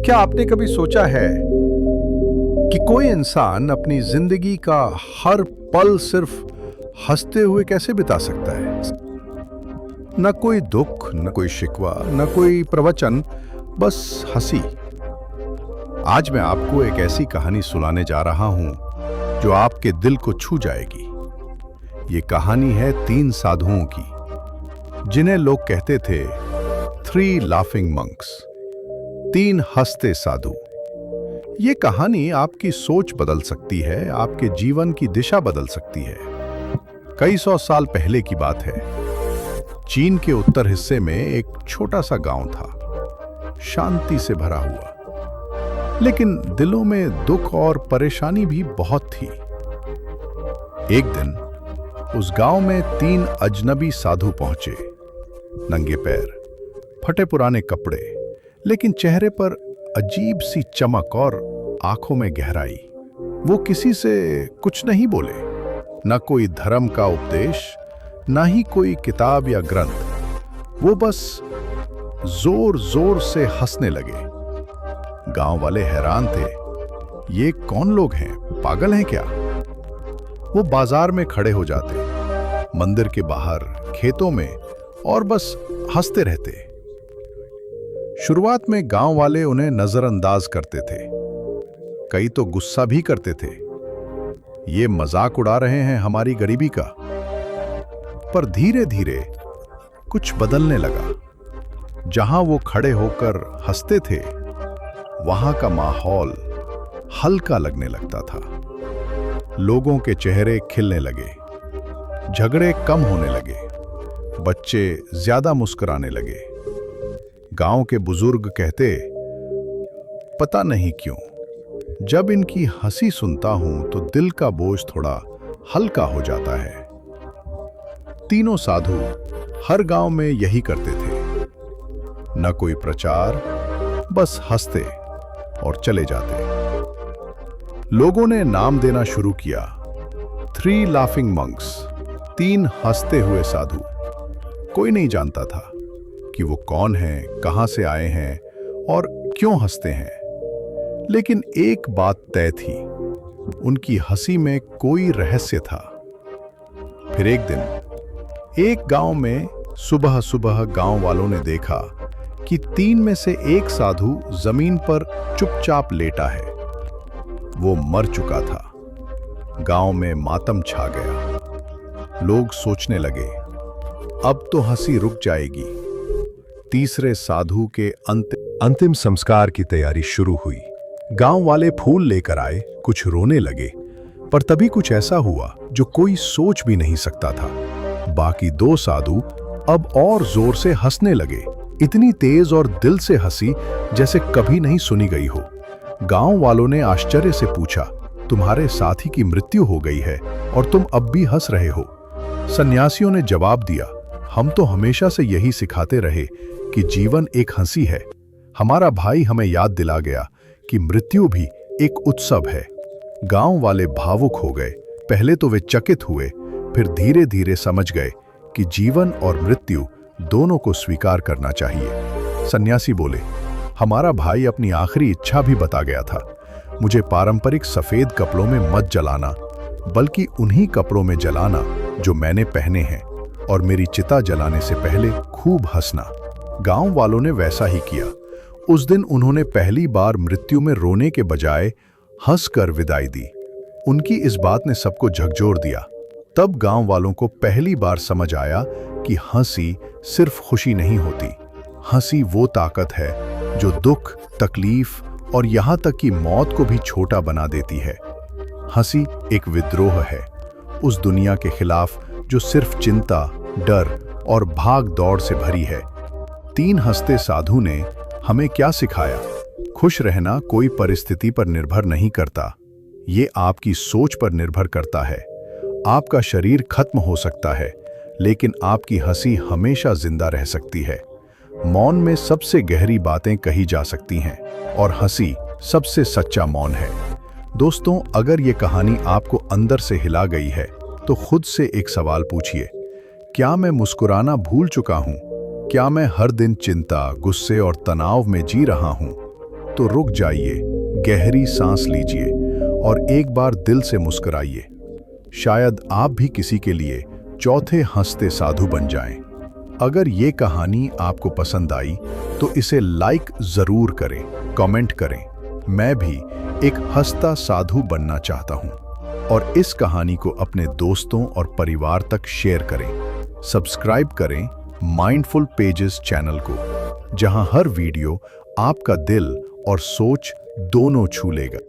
क्या आपने कभी सोचा है कि कोई इंसान अपनी जिंदगी का हर पल सिर्फ हंसते हुए कैसे बिता सकता है? न कोई दुख, न कोई शिकवा, न कोई प्रवचन, बस हंसी। आज मैं आपको एक ऐसी कहानी सुनाने जा रहा हूं जो आपके दिल को छू जाएगी। ये कहानी है 3 साधुओं की, जिन्हें लोग कहते थे 3 लाफिंग मंक्स, 3 हंसते साधु। ये कहानी आपकी सोच बदल सकती है, आपके जीवन की दिशा बदल सकती है। कई 100 साल पहले की बात है। चीन के उत्तर हिस्से में एक छोटा सा गांव था, शांति से भरा हुआ, लेकिन दिलों में दुख और परेशानी भी बहुत थी। एक दिन उस गांव में 3 अजनबी साधु पहुंचे, नंगे पैर, फटे पुराने कपड़े, लेकिन चेहरे पर अजीब सी चमक और आंखों में गहराई। वो किसी से कुछ नहीं बोले, न कोई धर्म का उपदेश, न ही कोई किताब या ग्रंथ। वो बस जोर जोर से हंसने लगे। गांव वाले हैरान थे, ये कौन लोग हैं, पागल हैं क्या? वो बाजार में खड़े हो जाते, मंदिर के बाहर, खेतों में, और बस हंसते रहते। शुरुआत में गांव वाले उन्हें नजरअंदाज करते थे, कई तो गुस्सा भी करते थे, ये मजाक उड़ा रहे हैं हमारी गरीबी का। पर धीरे धीरे कुछ बदलने लगा। जहां वो खड़े होकर हंसते थे, वहां का माहौल हल्का लगने लगता था। लोगों के चेहरे खिलने लगे, झगड़े कम होने लगे, बच्चे ज्यादा मुस्कुराने लगे। गांव के बुजुर्ग कहते, पता नहीं क्यों, जब इनकी हंसी सुनता हूं तो दिल का बोझ थोड़ा हल्का हो जाता है। तीनों साधु हर गांव में यही करते थे, न कोई प्रचार, बस हंसते और चले जाते। लोगों ने नाम देना शुरू किया, 3 लाफिंग मंक्स, 3 हंसते हुए साधु। कोई नहीं जानता था कि वो कौन हैं, कहां से आए हैं और क्यों हंसते हैं, लेकिन एक बात तय थी, उनकी हंसी में कोई रहस्य था। फिर एक दिन एक गांव में सुबह सुबह गांव वालों ने देखा कि 3 में से एक साधु जमीन पर चुपचाप लेटा है। वो मर चुका था। गांव में मातम छा गया। लोग सोचने लगे, अब तो हंसी रुक जाएगी। तीसरे साधु के अंतिम संस्कार की तैयारी शुरू हुई। गांव वाले फूल लेकर आए, कुछ रोने लगे, पर तभी कुछ ऐसा हुआ जो कोई सोच भी नहीं सकता था। बाकी 2 साधु अब और जोर से हंसने लगे, इतनी तेज और दिल से हंसी जैसे कभी नहीं सुनी गई हो। गांव वालों ने आश्चर्य से पूछा, तुम्हारे साथी की मृत्यु हो गई है और तुम अब भी हंस रहे हो? सन्यासियों ने जवाब दिया, हम तो हमेशा से यही सिखाते रहे कि जीवन एक हंसी है। हमारा भाई हमें याद दिला गया कि मृत्यु भी एक उत्सव है। गांव वाले भावुक हो गए। पहले तो वे चकित हुए, फिर धीरे धीरे समझ गए कि जीवन और मृत्यु दोनों को स्वीकार करना चाहिए। सन्यासी बोले, हमारा भाई अपनी आखिरी इच्छा भी बता गया था, मुझे पारंपरिक सफेद कपड़ों में मत जलाना, बल्कि उन्हीं कपड़ों में जलाना जो मैंने पहने हैं, और मेरी चिता जलाने से पहले खूब हंसना। गांव वालों ने वैसा ही किया। उस दिन उन्होंने पहली बार मृत्यु में रोने के बजाय हंसकर विदाई दी। उनकी इस बात ने सबको झकझोर दिया। तब गांव वालों को पहली बार समझ आया कि हंसी सिर्फ खुशी नहीं होती। हंसी वो ताकत है जो दुख, तकलीफ और यहां तक कि मौत को भी छोटा बना देती है। हंसी एक विद्रोह है उस दुनिया के खिलाफ जो सिर्फ चिंता, डर और भाग दौड़ से भरी है। 3 हंसते साधु ने हमें क्या सिखाया? खुश रहना कोई परिस्थिति पर निर्भर नहीं करता, ये आपकी सोच पर निर्भर करता है। आपका शरीर खत्म हो सकता है, लेकिन आपकी हंसी हमेशा जिंदा रह सकती है। मौन में सबसे गहरी बातें कही जा सकती हैं, और हंसी सबसे सच्चा मौन है। दोस्तों, अगर ये कहानी आपको अंदर से हिला गई है, तो खुद से एक सवाल पूछिए, क्या मैं मुस्कुराना भूल चुका हूं? क्या मैं हर दिन चिंता, गुस्से और तनाव में जी रहा हूं? तो रुक जाइए, गहरी सांस लीजिए और एक बार दिल से मुस्कुराइए। शायद आप भी किसी के लिए चौथे हंसते साधु बन जाएं। अगर ये कहानी आपको पसंद आई तो इसे लाइक जरूर करें, कमेंट करें। मैं भी एक हंसता साधु बनना चाहता हूं। और इस कहानी को अपने दोस्तों और परिवार तक शेयर करें। सब्सक्राइब करें माइंडफुल पेजेस चैनल को, जहां हर वीडियो आपका दिल और सोच दोनों छू लेगा।